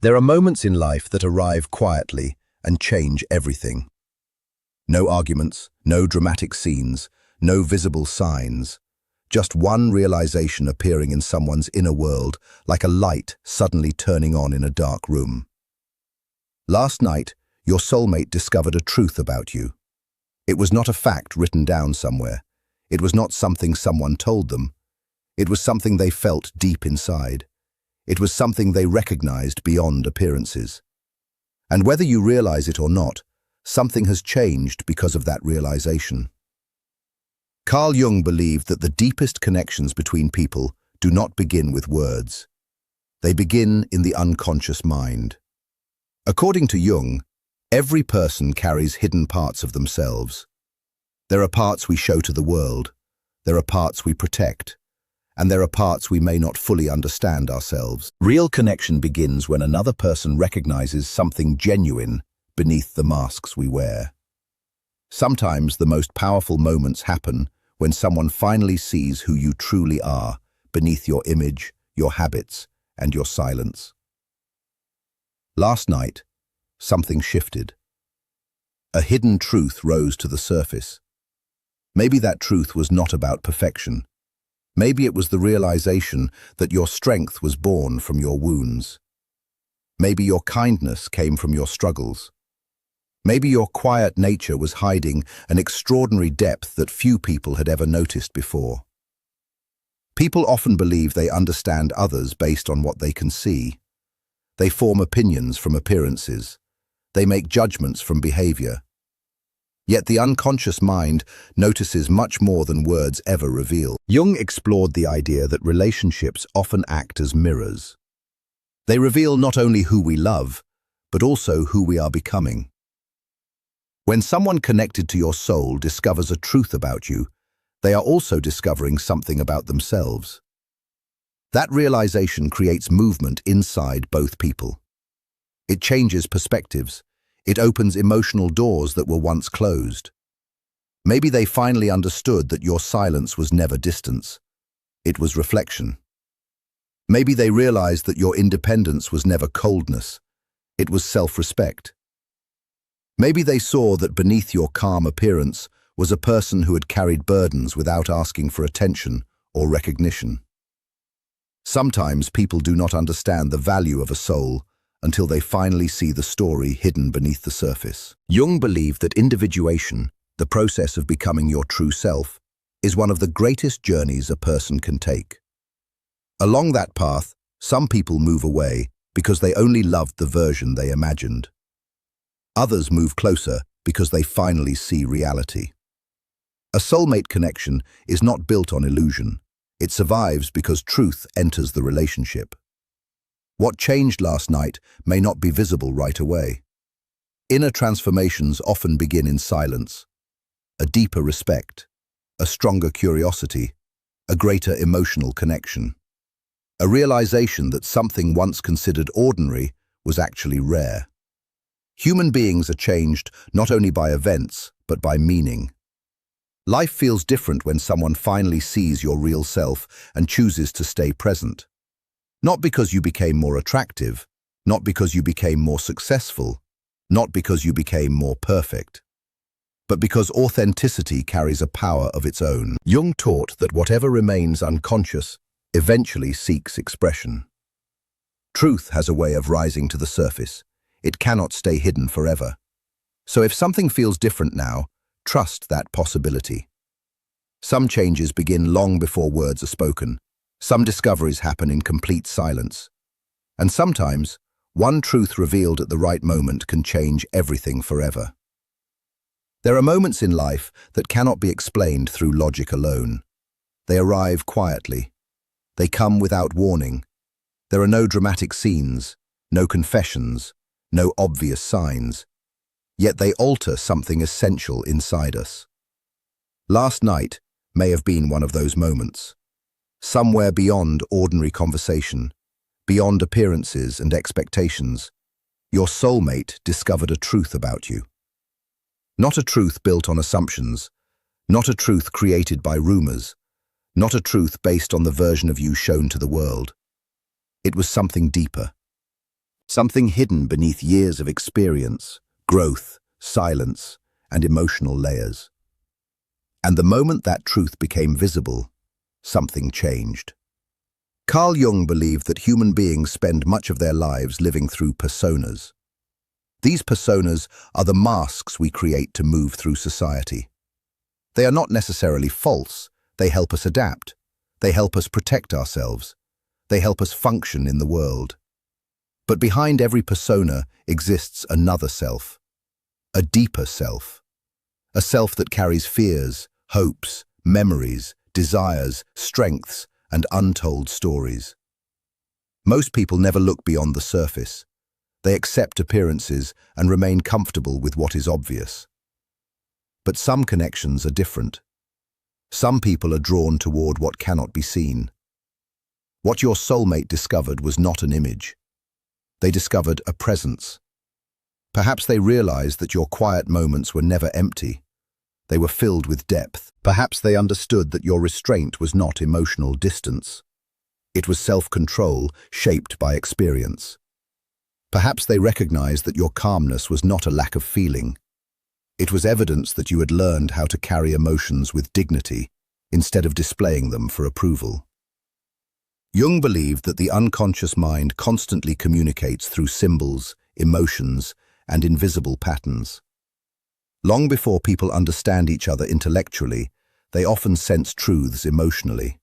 There are moments in life that arrive quietly and change everything. No arguments, no dramatic scenes, no visible signs. Just one realization appearing in someone's inner world, like a light suddenly turning on in a dark room. Last night, your soulmate discovered a truth about you. It was not a fact written down somewhere. It was not something someone told them. It was something they felt deep inside. It was something they recognized beyond appearances. And whether you realize it or not, something has changed because of that realization. Carl Jung believed that the deepest connections between people do not begin with words. They begin in the unconscious mind. According to Jung, every person carries hidden parts of themselves. There are parts we show to the world, there are parts we protect, and there are parts we may not fully understand ourselves. Real connection begins when another person recognizes something genuine beneath the masks we wear. Sometimes the most powerful moments happen when someone finally sees who you truly are beneath your image, your habits, and your silence. Last night, something shifted. A hidden truth rose to the surface. Maybe that truth was not about perfection. Maybe it was the realization that your strength was born from your wounds. Maybe your kindness came from your struggles. Maybe your quiet nature was hiding an extraordinary depth that few people had ever noticed before. People often believe they understand others based on what they can see. They form opinions from appearances. They make judgments from behavior. Yet the unconscious mind notices much more than words ever reveal. Jung explored the idea that relationships often act as mirrors. They reveal not only who we love, but also who we are becoming. When someone connected to your soul discovers a truth about you, they are also discovering something about themselves. That realization creates movement inside both people. It changes perspectives. It opens emotional doors that were once closed. Maybe they finally understood that your silence was never distance. It was reflection. Maybe they realized that your independence was never coldness. It was self-respect. Maybe they saw that beneath your calm appearance was a person who had carried burdens without asking for attention or recognition. Sometimes people do not understand the value of a soul until they finally see the story hidden beneath the surface. Jung believed that individuation, the process of becoming your true self, is one of the greatest journeys a person can take. Along that path, some people move away because they only loved the version they imagined. Others move closer because they finally see reality. A soulmate connection is not built on illusion. It survives because truth enters the relationship. What changed last night may not be visible right away. Inner transformations often begin in silence. A deeper respect, a stronger curiosity, a greater emotional connection. A realization that something once considered ordinary was actually rare. Human beings are changed not only by events, but by meaning. Life feels different when someone finally sees your real self and chooses to stay present. Not because you became more attractive, not because you became more successful, not because you became more perfect, but because authenticity carries a power of its own. Jung taught that whatever remains unconscious eventually seeks expression. Truth has a way of rising to the surface. It cannot stay hidden forever. So if something feels different now, trust that possibility. Some changes begin long before words are spoken. Some discoveries happen in complete silence. And sometimes, one truth revealed at the right moment can change everything forever. There are moments in life that cannot be explained through logic alone. They arrive quietly. They come without warning. There are no dramatic scenes, no confessions, no obvious signs. Yet they alter something essential inside us. Last night may have been one of those moments. Somewhere beyond ordinary conversation, beyond appearances and expectations, your soulmate discovered a truth about you. Not a truth built on assumptions, not a truth created by rumors, not a truth based on the version of you shown to the world. It was something deeper. something hidden beneath years of experience, growth, silence, and emotional layers. And the moment that truth became visible, something changed. Carl Jung believed that human beings spend much of their lives living through personas. These personas are the masks we create to move through society. They are not necessarily false. They help us adapt. They help us protect ourselves. They help us function in the world. But behind every persona exists another self, a deeper self, a self that carries fears, hopes, memories, desires, strengths, and untold stories. Most people never look beyond the surface. They accept appearances and remain comfortable with what is obvious. But some connections are different. Some people are drawn toward what cannot be seen. What your soulmate discovered was not an image. They discovered a presence. Perhaps they realized that your quiet moments were never empty. They were filled with depth. Perhaps they understood that your restraint was not emotional distance. It was self-control shaped by experience. Perhaps they recognized that your calmness was not a lack of feeling. It was evidence that you had learned how to carry emotions with dignity instead of displaying them for approval. Jung believed that the unconscious mind constantly communicates through symbols, emotions, and invisible patterns. Long before people understand each other intellectually, they often sense truths emotionally.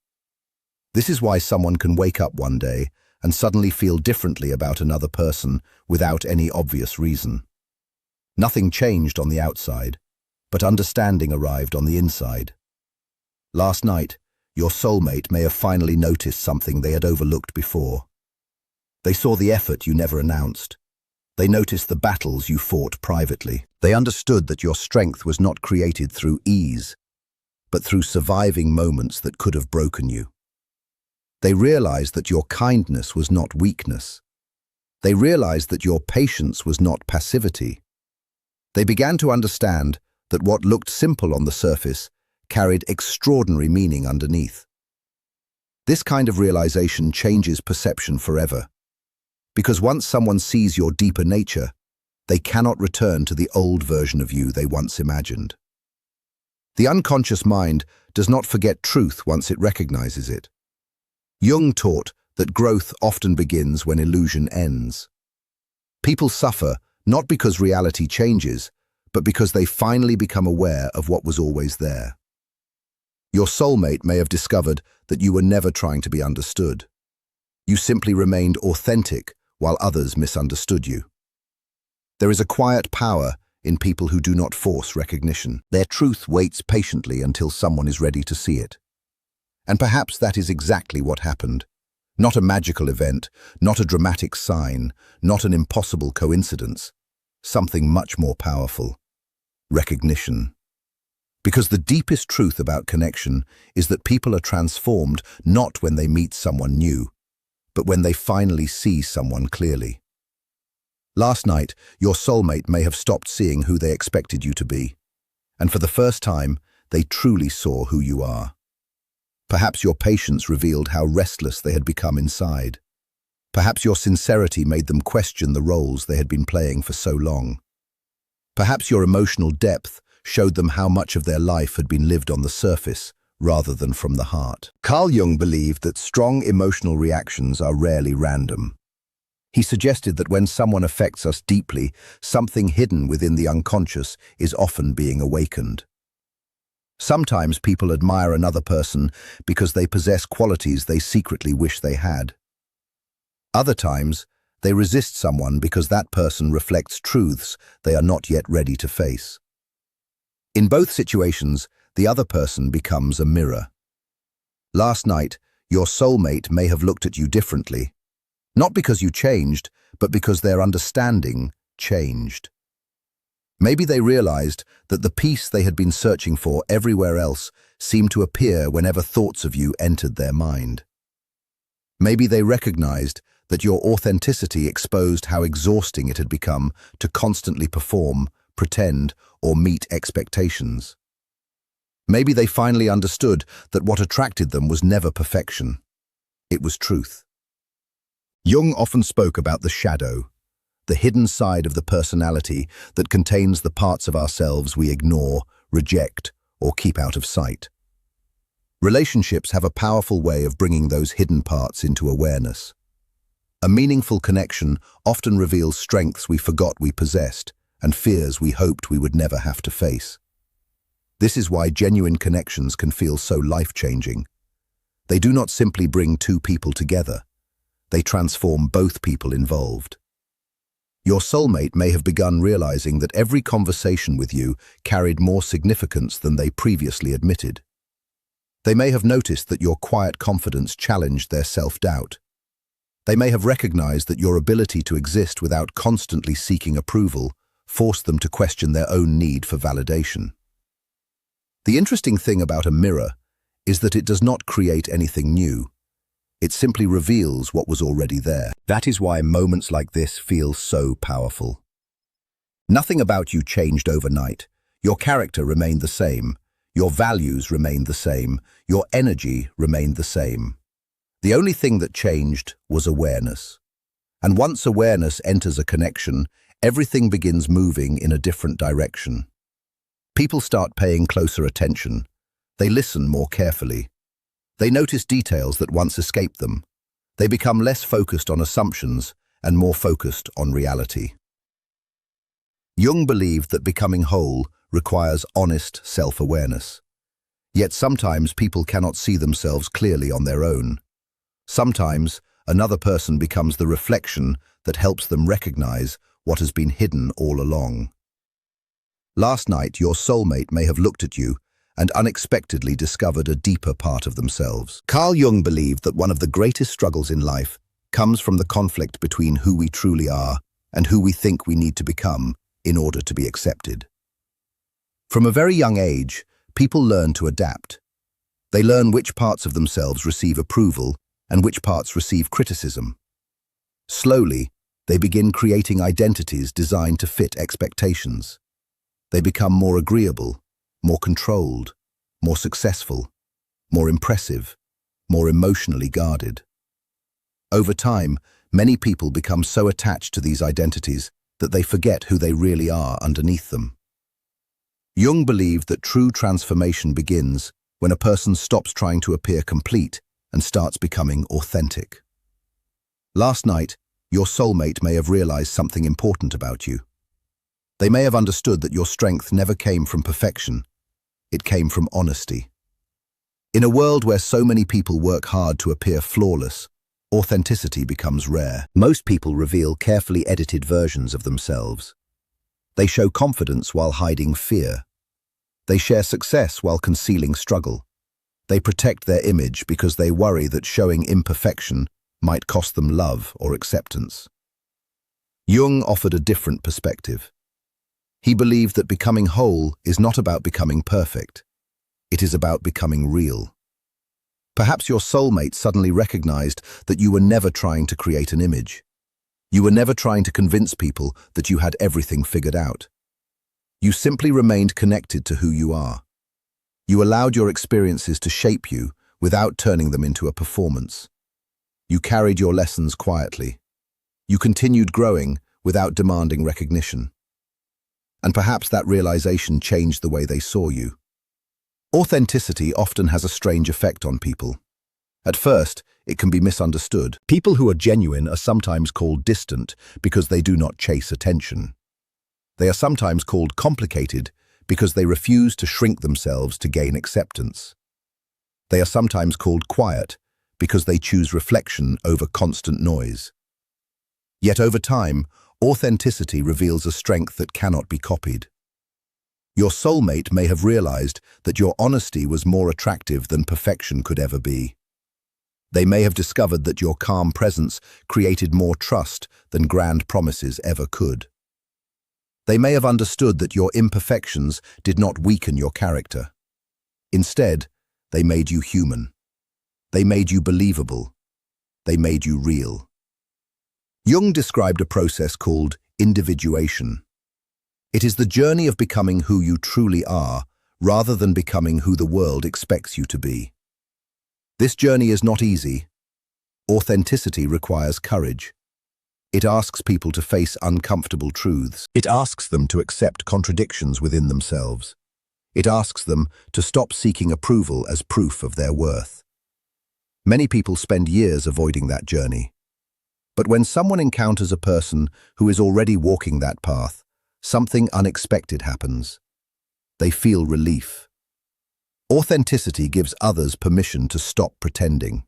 This is why someone can wake up one day and suddenly feel differently about another person without any obvious reason. Nothing changed on the outside, but understanding arrived on the inside. Last night, your soulmate may have finally noticed something they had overlooked before. They saw the effort you never announced. They noticed the battles you fought privately. They understood that your strength was not created through ease, but through surviving moments that could have broken you. They realized that your kindness was not weakness. They realized that your patience was not passivity. They began to understand that what looked simple on the surface carried extraordinary meaning underneath. This kind of realization changes perception forever. Because once someone sees your deeper nature, they cannot return to the old version of you they once imagined. The unconscious mind does not forget truth once it recognizes it. Jung taught that growth often begins when illusion ends. People suffer not because reality changes, but because they finally become aware of what was always there. Your soulmate may have discovered that you were never trying to be understood. You simply remained authentic while others misunderstood you. There is a quiet power in people who do not force recognition. Their truth waits patiently until someone is ready to see it. And perhaps that is exactly what happened. Not a magical event, not a dramatic sign, not an impossible coincidence. Something much more powerful. Recognition. Because the deepest truth about connection is that people are transformed not when they meet someone new, but when they finally see someone clearly. Last night, your soulmate may have stopped seeing who they expected you to be, and for the first time, they truly saw who you are. Perhaps your patience revealed how restless they had become inside. Perhaps your sincerity made them question the roles they had been playing for so long. Perhaps your emotional depth showed them how much of their life had been lived on the surface rather than from the heart. Carl Jung believed that strong emotional reactions are rarely random. He suggested that when someone affects us deeply, something hidden within the unconscious is often being awakened. Sometimes people admire another person because they possess qualities they secretly wish they had. Other times, they resist someone because that person reflects truths they are not yet ready to face. In both situations, the other person becomes a mirror. Last night, your soulmate may have looked at you differently, not because you changed, but because their understanding changed. Maybe they realized that the peace they had been searching for everywhere else seemed to appear whenever thoughts of you entered their mind. Maybe they recognized that your authenticity exposed how exhausting it had become to constantly perform, pretend, or meet expectations. Maybe they finally understood that what attracted them was never perfection. It was truth. Jung often spoke about the shadow, the hidden side of the personality that contains the parts of ourselves we ignore, reject, or keep out of sight. Relationships have a powerful way of bringing those hidden parts into awareness. A meaningful connection often reveals strengths we forgot we possessed and fears we hoped we would never have to face. This is why genuine connections can feel so life-changing. They do not simply bring two people together. They transform both people involved. Your soulmate may have begun realizing that every conversation with you carried more significance than they previously admitted. They may have noticed that your quiet confidence challenged their self-doubt. They may have recognized that your ability to exist without constantly seeking approval forced them to question their own need for validation. The interesting thing about a mirror is that it does not create anything new. It simply reveals what was already there. That is why moments like this feel so powerful. Nothing about you changed overnight. Your character remained the same. Your values remained the same. Your energy remained the same. The only thing that changed was awareness. And once awareness enters a connection, everything begins moving in a different direction. People start paying closer attention. They listen more carefully. They notice details that once escaped them. They become less focused on assumptions and more focused on reality. Jung believed that becoming whole requires honest self-awareness. Yet sometimes people cannot see themselves clearly on their own. Sometimes another person becomes the reflection that helps them recognize what has been hidden all along. Last night, your soulmate may have looked at you and unexpectedly discovered a deeper part of themselves. Carl Jung believed that one of the greatest struggles in life comes from the conflict between who we truly are and who we think we need to become in order to be accepted. From a very young age, people learn to adapt. They learn which parts of themselves receive approval and which parts receive criticism. Slowly, they begin creating identities designed to fit expectations. They become more agreeable, more controlled, more successful, more impressive, more emotionally guarded. Over time, many people become so attached to these identities that they forget who they really are underneath them. Jung believed that true transformation begins when a person stops trying to appear complete and starts becoming authentic. Last night, your soulmate may have realized something important about you. They may have understood that your strength never came from perfection. It came from honesty. In a world where so many people work hard to appear flawless, authenticity becomes rare. Most people reveal carefully edited versions of themselves. They show confidence while hiding fear. They share success while concealing struggle. They protect their image because they worry that showing imperfection might cost them love or acceptance. Jung offered a different perspective. He believed that becoming whole is not about becoming perfect. It is about becoming real. Perhaps your soulmate suddenly recognized that you were never trying to create an image. You were never trying to convince people that you had everything figured out. You simply remained connected to who you are. You allowed your experiences to shape you without turning them into a performance. You carried your lessons quietly. You continued growing without demanding recognition. And perhaps that realization changed the way they saw you. Authenticity often has a strange effect on people. At first, it can be misunderstood. People who are genuine are sometimes called distant because they do not chase attention. They are sometimes called complicated because they refuse to shrink themselves to gain acceptance. They are sometimes called quiet because they choose reflection over constant noise. Yet over time, authenticity reveals a strength that cannot be copied. Your soulmate may have realized that your honesty was more attractive than perfection could ever be. They may have discovered that your calm presence created more trust than grand promises ever could. They may have understood that your imperfections did not weaken your character. Instead, they made you human. They made you believable. They made you real. Jung described a process called individuation. It is the journey of becoming who you truly are, rather than becoming who the world expects you to be. This journey is not easy. Authenticity requires courage. It asks people to face uncomfortable truths. It asks them to accept contradictions within themselves. It asks them to stop seeking approval as proof of their worth. Many people spend years avoiding that journey. But when someone encounters a person who is already walking that path, something unexpected happens. They feel relief. Authenticity gives others permission to stop pretending.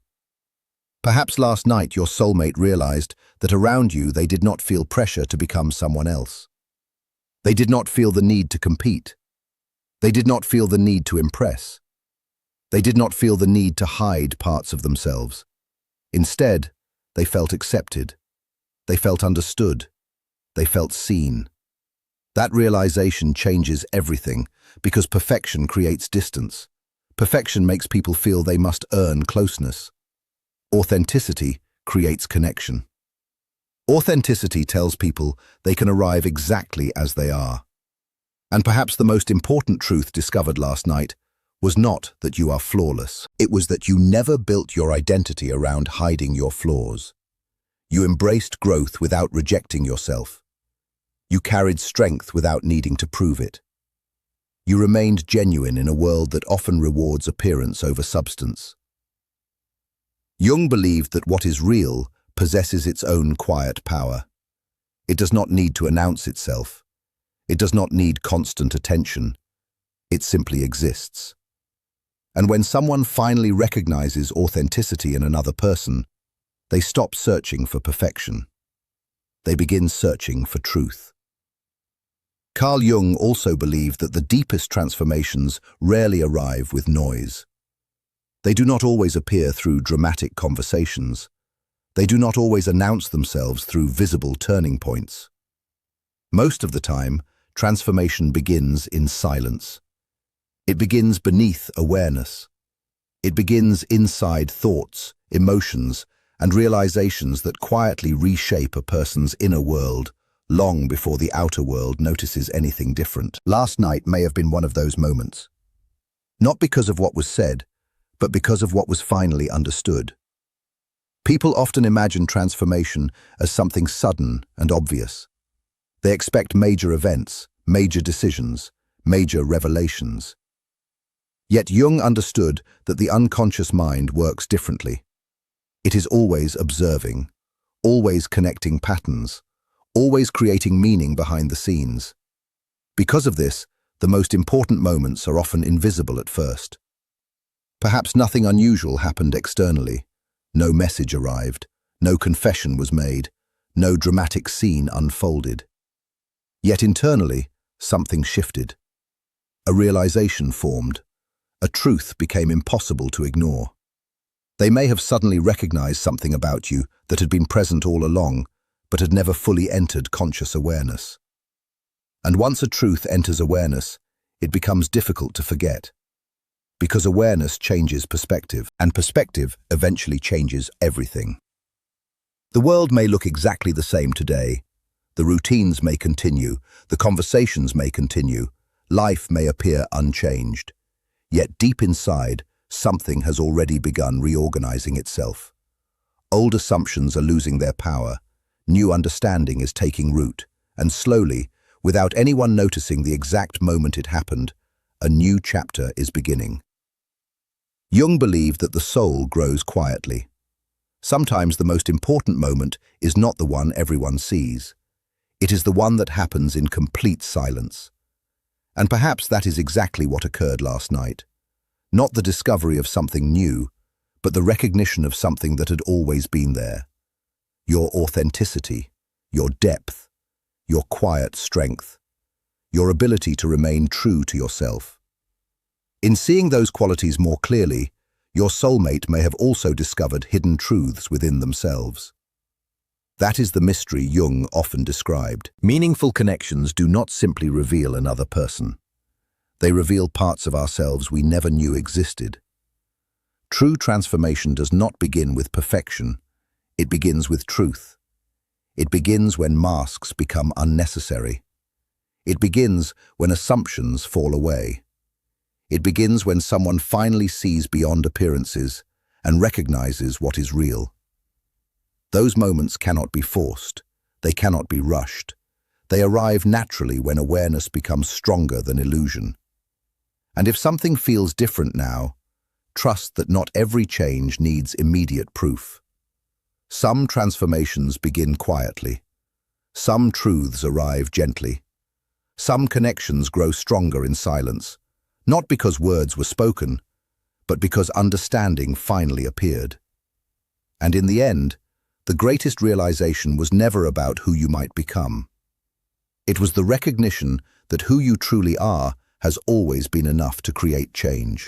Perhaps last night your soulmate realized that around you they did not feel pressure to become someone else. They did not feel the need to compete. They did not feel the need to impress. They did not feel the need to hide parts of themselves. Instead, they felt accepted. They felt understood. They felt seen. That realization changes everything because perfection creates distance. Perfection makes people feel they must earn closeness. Authenticity creates connection. Authenticity tells people they can arrive exactly as they are. And perhaps the most important truth discovered last night was not that you are flawless. It was that you never built your identity around hiding your flaws. You embraced growth without rejecting yourself. You carried strength without needing to prove it. You remained genuine in a world that often rewards appearance over substance. Jung believed that what is real possesses its own quiet power. It does not need to announce itself. It does not need constant attention. It simply exists. And when someone finally recognizes authenticity in another person, they stop searching for perfection. They begin searching for truth. Carl Jung also believed that the deepest transformations rarely arrive with noise. They do not always appear through dramatic conversations. They do not always announce themselves through visible turning points. Most of the time, transformation begins in silence. It begins beneath awareness. It begins inside thoughts, emotions, and realizations that quietly reshape a person's inner world long before the outer world notices anything different. Last night may have been one of those moments. Not because of what was said, but because of what was finally understood. People often imagine transformation as something sudden and obvious. They expect major events, major decisions, major revelations. Yet Jung understood that the unconscious mind works differently. It is always observing, always connecting patterns, always creating meaning behind the scenes. Because of this, the most important moments are often invisible at first. Perhaps nothing unusual happened externally. No message arrived, no confession was made, no dramatic scene unfolded. Yet internally, something shifted. A realization formed. A truth became impossible to ignore. They may have suddenly recognized something about you that had been present all along, but had never fully entered conscious awareness. And once a truth enters awareness, it becomes difficult to forget. Because awareness changes perspective, and perspective eventually changes everything. The world may look exactly the same today. The routines may continue, the conversations may continue, life may appear unchanged. Yet deep inside, something has already begun reorganizing itself. Old assumptions are losing their power, new understanding is taking root, and slowly, without anyone noticing the exact moment it happened, a new chapter is beginning. Jung believed that the soul grows quietly. Sometimes the most important moment is not the one everyone sees. It is the one that happens in complete silence. And perhaps that is exactly what occurred last night. Not the discovery of something new, but the recognition of something that had always been there. Your authenticity, your depth, your quiet strength, your ability to remain true to yourself. In seeing those qualities more clearly, your soulmate may have also discovered hidden truths within themselves. That is the mystery Jung often described. Meaningful connections do not simply reveal another person. They reveal parts of ourselves we never knew existed. True transformation does not begin with perfection. It begins with truth. It begins when masks become unnecessary. It begins when assumptions fall away. It begins when someone finally sees beyond appearances and recognizes what is real. Those moments cannot be forced. They cannot be rushed. They arrive naturally when awareness becomes stronger than illusion. And if something feels different now, trust that not every change needs immediate proof. Some transformations begin quietly. Some truths arrive gently. Some connections grow stronger in silence, not because words were spoken, but because understanding finally appeared. And in the end, the greatest realization was never about who you might become. It was the recognition that who you truly are has always been enough to create change.